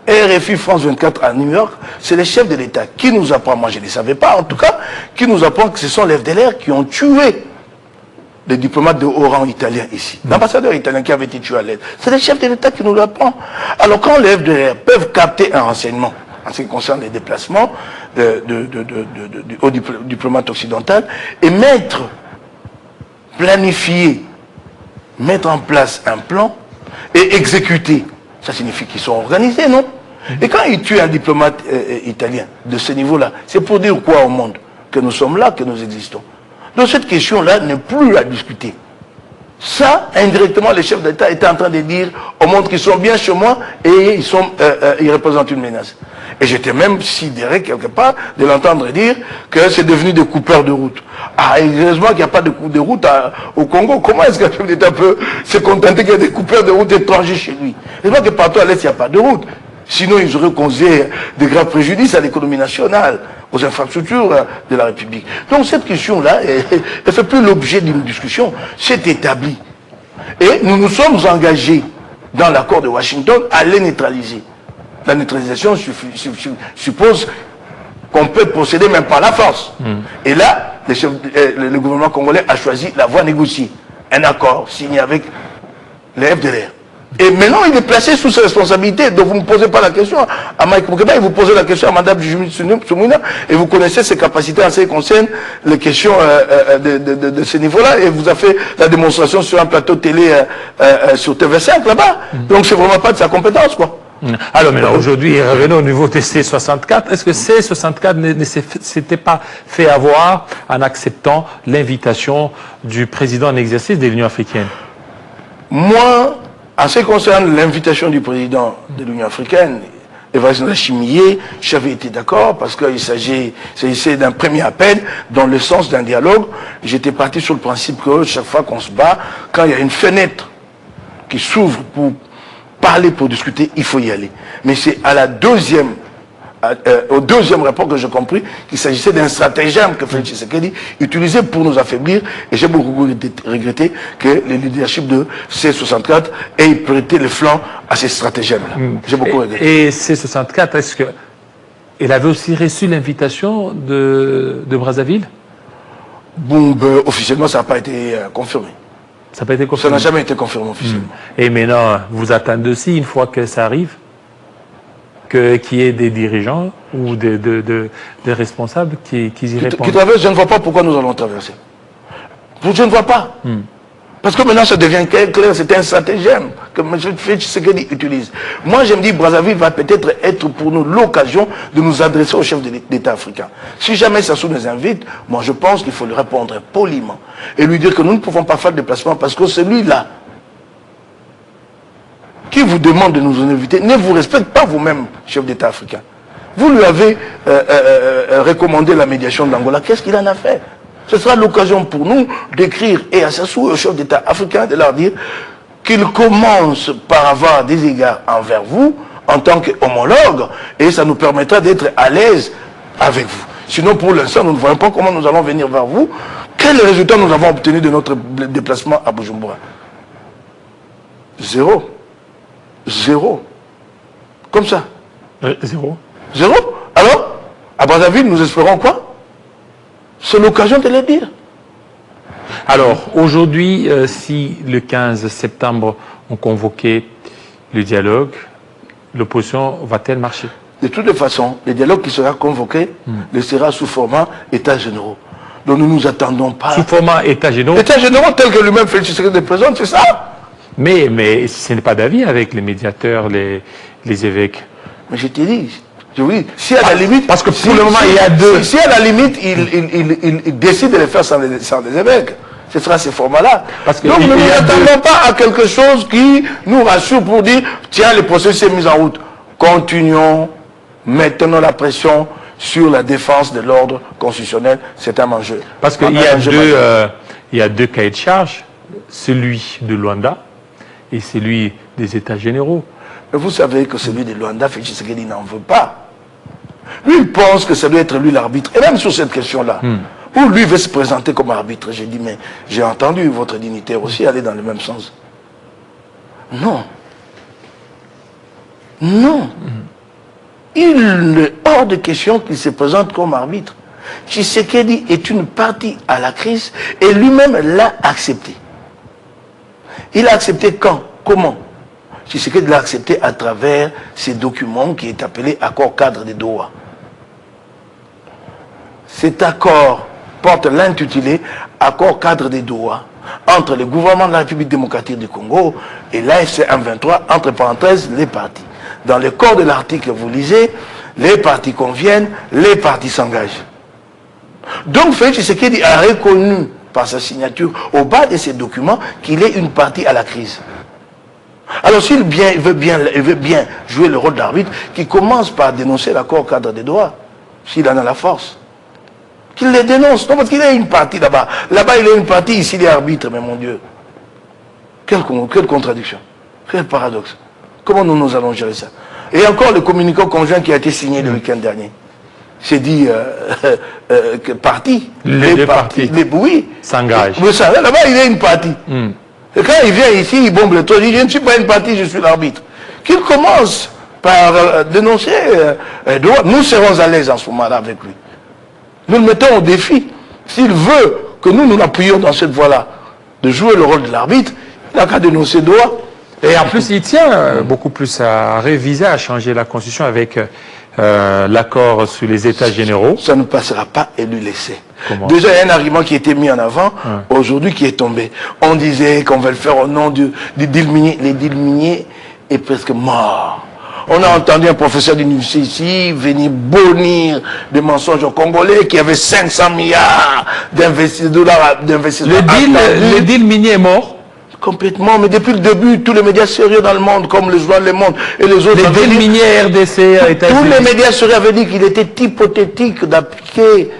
RFI France 24 à New York, c'est le chef de l'État qui nous apprend, moi je ne le savais pas en tout cas, qui nous apprend que ce sont les FDLR qui ont tué les diplomates de haut rang italiens ici. L'ambassadeur italien qui avait été tué à l'aide. C'est le chef de l'État qui nous l'apprend. Alors quand les FDLR peuvent capter un renseignement en ce qui concerne les déplacements du haut diplomate occidental et planifier, mettre en place un plan et exécuter, ça signifie qu'ils sont organisés, non? Et quand ils tuent un diplomate italien de ce niveau-là, c'est pour dire quoi au monde? Que nous sommes là, que nous existons. Donc cette question-là n'est plus à discuter. Ça, indirectement, les chefs d'État étaient en train de dire au monde qu'ils sont bien chez moi et ils représentent une menace. Et j'étais même sidéré quelque part de l'entendre dire que c'est devenu des coupeurs de route. Ah, heureusement qu'il n'y a pas de coupeurs de route au Congo. Comment est-ce qu'un chef d'État peut se contenter qu'il y ait des coupeurs de route étrangers chez lui? Heureusement que partout à l'Est, il n'y a pas de route. Sinon, ils auraient causé de graves préjudices à l'économie nationale, aux infrastructures de la République. Donc cette question-là, elle ne fait plus l'objet d'une discussion, c'est établi. Et nous nous sommes engagés dans l'accord de Washington à les neutraliser. La neutralisation suppose qu'on peut procéder même par la force. Et là, le gouvernement congolais a choisi la voie négociée. Un accord signé avec les FDLR. Et maintenant, il est placé sous ses responsabilités. Donc, vous ne me posez pas la question à Mike Moukeba, vous posez la question à Mme Soumouina, et vous connaissez ses capacités en ce qui concerne les questions de ce niveau-là, et vous avez fait la démonstration sur un plateau télé sur TV5 là-bas. Donc, c'est vraiment pas de sa compétence, quoi. Alors, mais aujourd'hui, revenons au niveau des C64. Est-ce que C64 ne s'était pas fait avoir en acceptant l'invitation du président en exercice de l'Union africaine? Moi, en ce qui concerne l'invitation du président de l'Union africaine, Évariste Ndayishimiye, j'avais été d'accord parce qu'il s'agissait d'un premier appel dans le sens d'un dialogue. J'étais parti sur le principe que chaque fois qu'on se bat, quand il y a une fenêtre qui s'ouvre pour parler, pour discuter, il faut y aller. Mais c'est à la deuxième au deuxième rapport que j'ai compris qu'il s'agissait d'un stratagème que Félix Tshisekedi utilisait pour nous affaiblir. Et j'ai beaucoup regretté que le leadership de C64 ait prêté le flanc à ces stratagèmes-là. J'ai beaucoup regretté. Et C64, est-ce qu'il avait aussi reçu l'invitation de Brazzaville? Bon, ben, officiellement, ça n'a pas été confirmé. Ça n'a pas été confirmé? Ça n'a jamais été confirmé officiellement. Et maintenant, vous attendez aussi, une fois que ça arrive, qu'il y ait des dirigeants ou des responsables qui y répondent. Qui traversent, je ne vois pas pourquoi nous allons traverser. Je ne vois pas. Parce que maintenant, ça devient clair, c'est un stratagème que M. Tshisekedi utilise. Moi, je me dis, Brazzaville va peut-être être pour nous l'occasion de nous adresser au chef de l'État africain. Si jamais Sassou nous invite, moi, je pense qu'il faut lui répondre poliment et lui dire que nous ne pouvons pas faire de déplacement parce que celui-là qui vous demande de nous inviter ne vous respecte pas vous-même, chef d'État africain. Vous lui avez recommandé la médiation d'Angola. Qu'est-ce qu'il en a fait? Ce sera l'occasion pour nous d'écrire et à Sassou et au chef d'État africain de leur dire qu'il commence par avoir des égards envers vous en tant qu'homologue et ça nous permettra d'être à l'aise avec vous. Sinon, pour l'instant, nous ne voyons pas comment nous allons venir vers vous. Quels résultats nous avons obtenus de notre déplacement à Bujumbura? Zéro. Zéro. Comme ça. Zéro. Zéro. Alors, à Brazzaville, nous espérons quoi? C'est l'occasion de le dire. Alors, aujourd'hui, si le 15 septembre, on convoquait le dialogue, l'opposition va-t-elle marcher? De toutes les façons, le dialogue qui sera convoqué le sera sous format États généraux. Donc nous ne nous attendons pas... Sous format États généraux? États généraux tel que lui-même Félix Tshisekedi présente, c'est ça? Mais ce n'est pas d'avis avec les médiateurs, les évêques. Mais je te dis, je vous dis, si à la limite... Parce que pour le moment, il y a deux... Si à la limite, il décide de le faire sans les évêques, ce sera ces formats-là. Donc nous ne nous attendons pas à quelque chose qui nous rassure pour dire, tiens, le processus est mis en route. Continuons, maintenons la pression sur la défense de l'ordre constitutionnel, c'est un enjeu. Parce qu'il y a deux cahiers de charge, celui de Luanda et celui des États généraux. Mais vous savez que celui de Luanda, Félix Tshisekedi n'en veut pas. Lui, il pense que ça doit être lui l'arbitre. Et même sur cette question-là, où lui veut se présenter comme arbitre, j'ai dit, mais j'ai entendu votre dignitaire aussi aller dans le même sens. Non. Non. Il est hors de question qu'il se présente comme arbitre. Tshisekedi est une partie à la crise et lui-même l'a accepté. Il a accepté quand? Comment? Tshisekedi l'a accepté à travers ces documents qui est appelé accord cadre de Doha. Cet accord porte l'intitulé accord cadre de Doha entre le gouvernement de la République démocratique du Congo et l'AFC M23, entre parenthèses, les partis. Dans le corps de l'article, vous lisez, les partis conviennent, les partis s'engagent. Donc Félix Tshisekedi a reconnu par sa signature au bas de ces documents qu'il est une partie à la crise. Alors s'il veut bien jouer le rôle d'arbitre, qu'il commence par dénoncer l'accord cadre de Doha, s'il en a la force. Qu'il les dénonce, non parce qu'il est une partie là-bas. Là-bas il est une partie, ici il est arbitre, mais mon Dieu. Quelle contradiction, quel paradoxe. Comment nous allons gérer ça? Et encore le communiqué conjoint qui a été signé le week-end dernier. C'est dit que parti. Les deux partis. Oui. S'engagent. Là-bas, il est une partie. Et quand il vient ici, il bombe le toit, il dit, je ne suis pas une partie, je suis l'arbitre. Qu'il commence par dénoncer Doha. Nous serons à l'aise en ce moment-là avec lui. Nous le mettons au défi. S'il veut que nous appuyions dans cette voie-là, de jouer le rôle de l'arbitre, il n'a qu'à dénoncer Doha. Et en plus, il tient beaucoup plus à réviser, à changer la Constitution avec l'accord sur les États généraux. Ça ne passera pas et lui laisser. Comment? Déjà, il y a un argument qui était mis en avant, aujourd'hui qui est tombé. On disait qu'on va le faire au nom des deals miniers. Les deals miniers est presque mort. On a entendu un professeur d'université ici venir bonnir des mensonges aux Congolais qui avaient 500 milliards d'investissements. Le deal minier est mort. Complètement, mais depuis le début, tous les médias sérieux dans le monde, comme le journal Le Monde et les autres... Les deals miniers RDC, États-Unis. Tous les médias sérieux avaient dit qu'il était hypothétique d'appliquer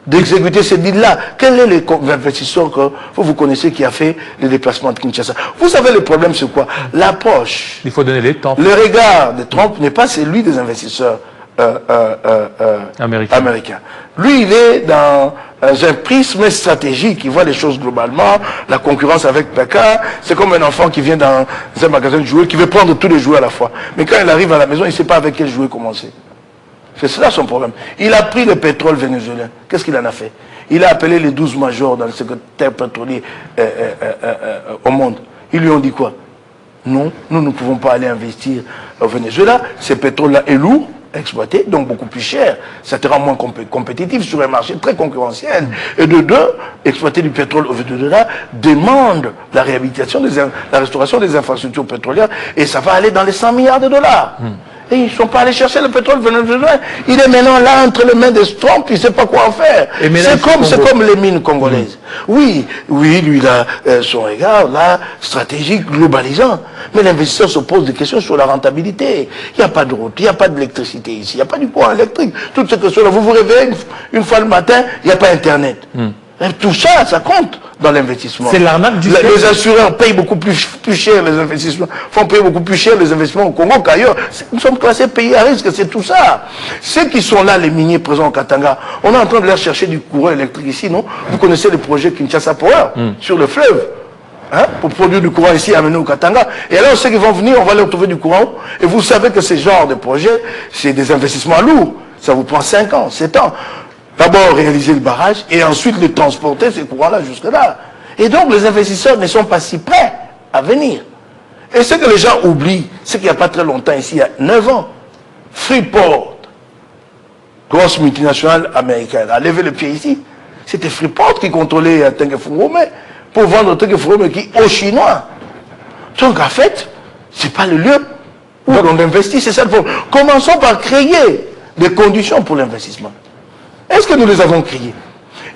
d'exécuter ces deals-là. Quel est l'investisseur que vous connaissez qui a fait les déplacements de Kinshasa? Vous savez, le problème, c'est quoi? L'approche. Il faut donner les temps. Le regard de Trump n'est pas celui des investisseurs américains. Lui, il est dans un prisme stratégique. Il voit les choses globalement. La concurrence avec Pékin, c'est comme un enfant qui vient dans un magasin de jouets, qui veut prendre tous les jouets à la fois. Mais quand il arrive à la maison, il ne sait pas avec quel jouet commencer. C'est cela son problème. Il a pris le pétrole vénézuélien. Qu'est-ce qu'il en a fait? Il a appelé les 12 majors dans le secteur pétrolier au monde. Ils lui ont dit quoi? Non, nous ne pouvons pas aller investir au Venezuela. Ce pétrole-là est lourd, exploité, donc beaucoup plus cher. Ça te rend moins compétitif sur un marché très concurrentiel. Et de deux, exploiter du pétrole au Venezuela demande la réhabilitation, la restauration des infrastructures pétrolières, et ça va aller dans les 100 milliards de dollars. Et ils ne sont pas allés chercher le pétrole vénézuélien. Il est maintenant là entre les mains de Trump, il ne sait pas quoi en faire. C'est comme les mines congolaises. Oui, lui, il a son regard là, stratégique, globalisant. Mais l'investisseur se pose des questions sur la rentabilité. Il n'y a pas de route, il n'y a pas d'électricité ici, il n'y a pas du courant électrique. Toutes ces questions-là, vous vous réveillez une fois le matin, il n'y a pas Internet. Et tout ça, ça compte dans l'investissement. C'est l'arnaque du siècle. Les assureurs payent beaucoup plus cher les investissements, font payer beaucoup plus cher les investissements au Congo qu'ailleurs. Nous sommes classés pays à risque, c'est tout ça. Ceux qui sont là, les miniers présents au Katanga, on est en train de leur chercher du courant électrique ici, non? Vous connaissez le projet Kinshasa Power sur le fleuve, hein, pour produire du courant ici, amener au Katanga. Et alors, ceux qui vont venir, on va leur trouver du courant. Et vous savez que ce genre de projet, c'est des investissements lourds. Ça vous prend 5 ans, 7 ans. D'abord réaliser le barrage et ensuite le transporter, ces courants-là, jusque-là. Et donc les investisseurs ne sont pas si prêts à venir. Et ce que les gens oublient, c'est qu'il n'y a pas très longtemps, ici, il y a 9 ans, Freeport, grosse multinationale américaine, a levé le pied ici. C'était Freeport qui contrôlait Tenke Fungurume pour vendre Tenke Fungurume aux Chinois. Donc en fait, ce n'est pas le lieu où on investit, c'est ça le problème. Commençons par créer des conditions pour l'investissement. Est-ce que nous les avons créés?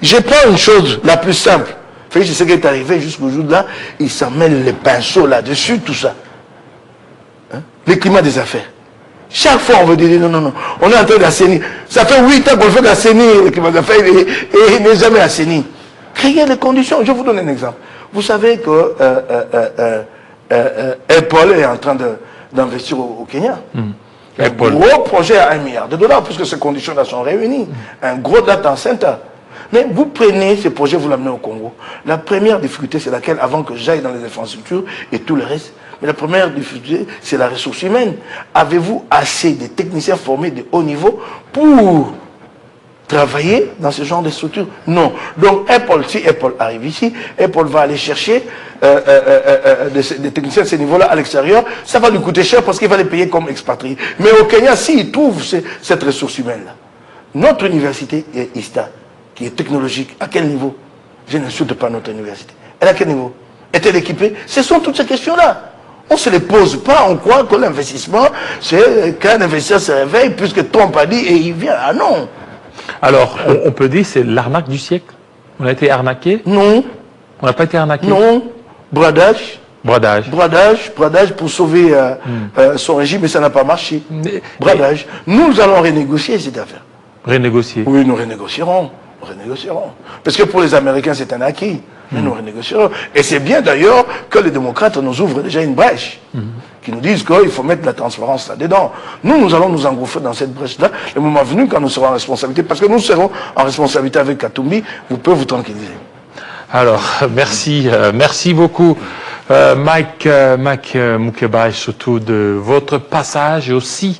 Je prends une chose la plus simple. Félix Tshisekedi est arrivé jusqu'au jour de là, il s'en mêle les pinceaux là-dessus, tout ça. Hein? Le climat des affaires. Chaque fois, on veut dire non, on est en train d'assainir. Ça fait 8 ans qu'on fait d'assainir le climat des affaires et il n'est jamais assaini. Créer les conditions. Je vous donne un exemple. Vous savez que Apple est en train d'investir au Kenya. Un gros projet à $1 milliard, puisque ces conditions-là sont réunies. Un gros data center. Mais vous prenez ces projets, vous l'amenez au Congo. La première difficulté, c'est laquelle, avant que j'aille dans les infrastructures et tout le reste, mais la première difficulté, c'est la ressource humaine. Avez-vous assez de techniciens formés de haut niveau pour travailler dans ce genre de structure? Non. Donc Apple, si Apple arrive ici, Apple va aller chercher des techniciens de ce niveau-là à l'extérieur. Ça va lui coûter cher parce qu'il va les payer comme expatriés. Mais au Kenya, s'il trouve cette ressource humaine-là, notre université est ISTA, qui est technologique, à quel niveau? Je n'insulte pas notre université. Elle est à quel niveau? Est-elle équipée? Ce sont toutes ces questions-là. On ne se les pose pas, on croit que l'investissement, c'est qu'un investisseur se réveille puisque Trump a dit et il vient. Ah non. Alors, on peut dire que c'est l'arnaque du siècle. On a été arnaqué? Non. On n'a pas été arnaqué? Non. Bradage. Bradage Pour sauver son régime, mais ça n'a pas marché. Bradage. Nous allons renégocier cette affaire. Renégocier? Oui, nous renégocierons. Parce que pour les Américains, c'est un acquis. Mais nous renégocierons. Et c'est bien d'ailleurs que les démocrates nous ouvrent déjà une brèche. Qui nous disent qu'il faut mettre la transparence là-dedans. Nous allons nous engouffrer dans cette brèche-là le moment venu quand nous serons en responsabilité. Parce que nous serons en responsabilité avec Katumbi. Vous pouvez vous tranquilliser. Alors, merci beaucoup, Mike Mukebai, surtout de votre passage et aussi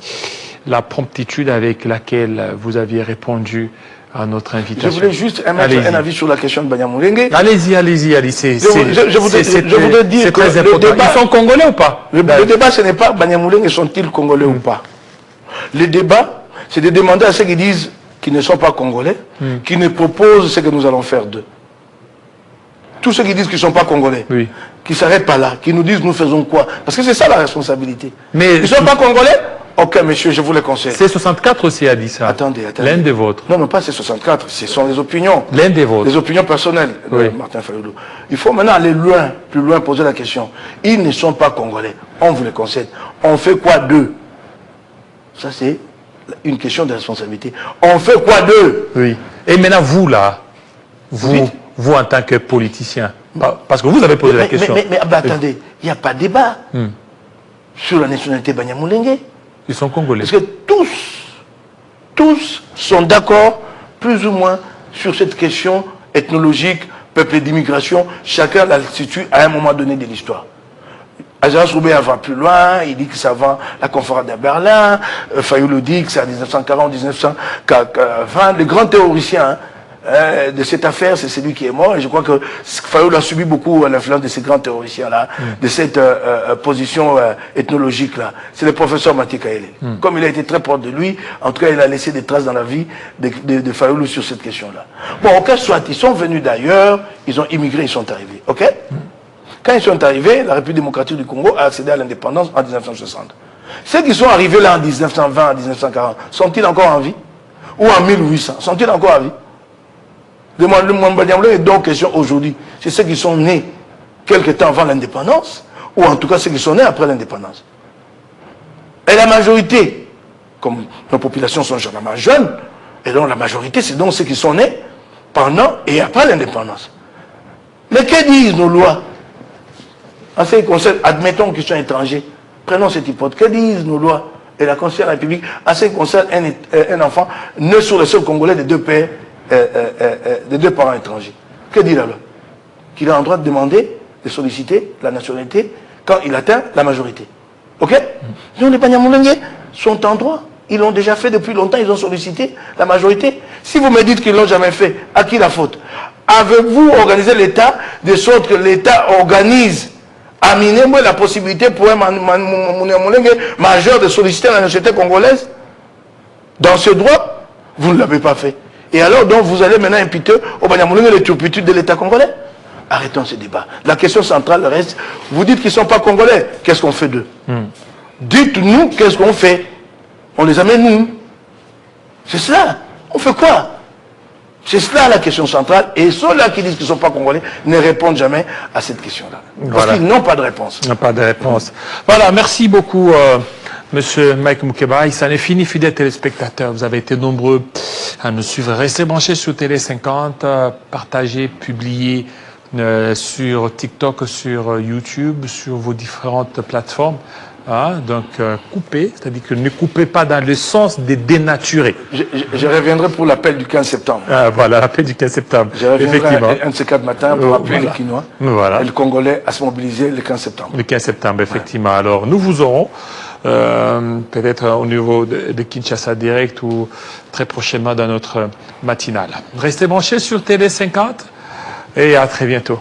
la promptitude avec laquelle vous aviez répondu à notre invitation. Je voulais juste émettre un avis sur la question de Banyamulenge. Allez-y. Je voudrais dire que très important. Ils sont congolais ou pas? Le débat, ce n'est pas Banyamulenge sont-ils congolais ou pas. Le débat, c'est de demander à ceux qui disent qu'ils ne sont pas congolais, qui nous proposent ce que nous allons faire d'eux. Tous ceux qui disent qu'ils ne sont pas congolais, qui ne s'arrêtent pas là, qui nous disent nous faisons quoi. Parce que c'est ça la responsabilité. Mais ils ne sont pas congolais? Ok, monsieur, je vous le conseille. C64 aussi a dit ça. Attendez. L'un des vôtres. Non, pas C64, ce sont les opinions. L'un des vôtres. Les opinions personnelles de Martin Fayulu. Il faut maintenant aller plus loin, poser la question. Ils ne sont pas congolais. On vous le concède. On fait quoi d'eux? Ça, c'est une question de responsabilité. On fait quoi d'eux? Et maintenant, vous, là, vous en tant que politicien, parce que vous avez posé la question. Mais attendez, il n'y a pas de débat sur la nationalité Banyamulenge. Ils sont congolais. Parce que tous sont d'accord, plus ou moins, sur cette question ethnologique, peuple d'immigration. Chacun la situe à un moment donné de l'histoire. Agence Roubaix va plus loin, il dit que ça va la conférence de Berlin, Fayoulou dit que c'est en 1940, 1920, le grand théoricien de cette affaire, c'est celui qui est mort, et je crois que Fayoulou a subi beaucoup l'influence de ces grands théoriciens-là, de cette position ethnologique-là. C'est le professeur Mathieu Kaélé. Comme il a été très proche de lui, en tout cas, il a laissé des traces dans la vie de Fayoulou sur cette question-là. Bon, auquel soit, ils sont venus d'ailleurs, ils ont immigré, ils sont arrivés, ok? Quand ils sont arrivés, la République démocratique du Congo a accédé à l'indépendance en 1960. Ceux qui sont arrivés là en 1920, en 1940, sont-ils encore en vie? Ou en 1800, sont-ils encore en vie? Demandez-moi est donc question aujourd'hui. C'est ceux qui sont nés quelque temps avant l'indépendance, ou en tout cas ceux qui sont nés après l'indépendance. Et la majorité, comme nos populations sont généralement jeunes, et donc la majorité, c'est donc ceux qui sont nés pendant et après l'indépendance. Mais que disent nos lois? En ce qui concerne, admettons qu'ils sont étrangers, prenons cette hypothèse, que disent nos lois et la Constitution de la République en ce qui concerne un enfant né sur le sol congolais de deux pères, de deux parents étrangers? Que dit la loi? Qu'il a le droit de demander, de solliciter la nationalité quand il atteint la majorité. Ok? Donc les Banyamulenge sont en droit. Ils l'ont déjà fait depuis longtemps, ils ont sollicité la majorité. Si vous me dites qu'ils ne l'ont jamais fait, à qui la faute? Avez-vous organisé l'État de sorte que l'État organise amenez-moi la possibilité pour un Banyamulenge majeur de solliciter la nationalité congolaise? Dans ce droit, vous ne l'avez pas fait. Et alors, donc, vous allez maintenant imputer au Banyamulenge les turpitudes de l'État congolais? Arrêtons ce débat. La question centrale reste, vous dites qu'ils ne sont pas congolais, qu'est-ce qu'on fait d'eux? Dites-nous qu'est-ce qu'on fait. On les amène nous. C'est cela. On fait quoi? C'est cela la question centrale. Et ceux-là qui disent qu'ils ne sont pas congolais ne répondent jamais à cette question-là. Parce qu'ils n'ont pas de réponse. Ils n'ont pas de réponse. Voilà, merci beaucoup, Monsieur Mike Moukeba. Il s'en est fini, fidèles téléspectateurs. Vous avez été nombreux à nous suivre. Restez branchés sur Télé 50, partagez, publiez sur TikTok, sur YouTube, sur vos différentes plateformes. Donc, coupez, c'est-à-dire que ne coupez pas dans le sens des dénaturés. Je reviendrai pour l'appel du 15 septembre. Voilà, l'appel du 15 septembre. Je reviendrai un de ces 4 matins pour appeler les Quinois et le Congolais à se mobiliser le 15 septembre. Le 15 septembre, effectivement. Ouais. Alors, nous vous aurons, peut-être au niveau de Kinshasa Direct ou très prochainement dans notre matinale. Restez branchés sur Télé 50 et à très bientôt.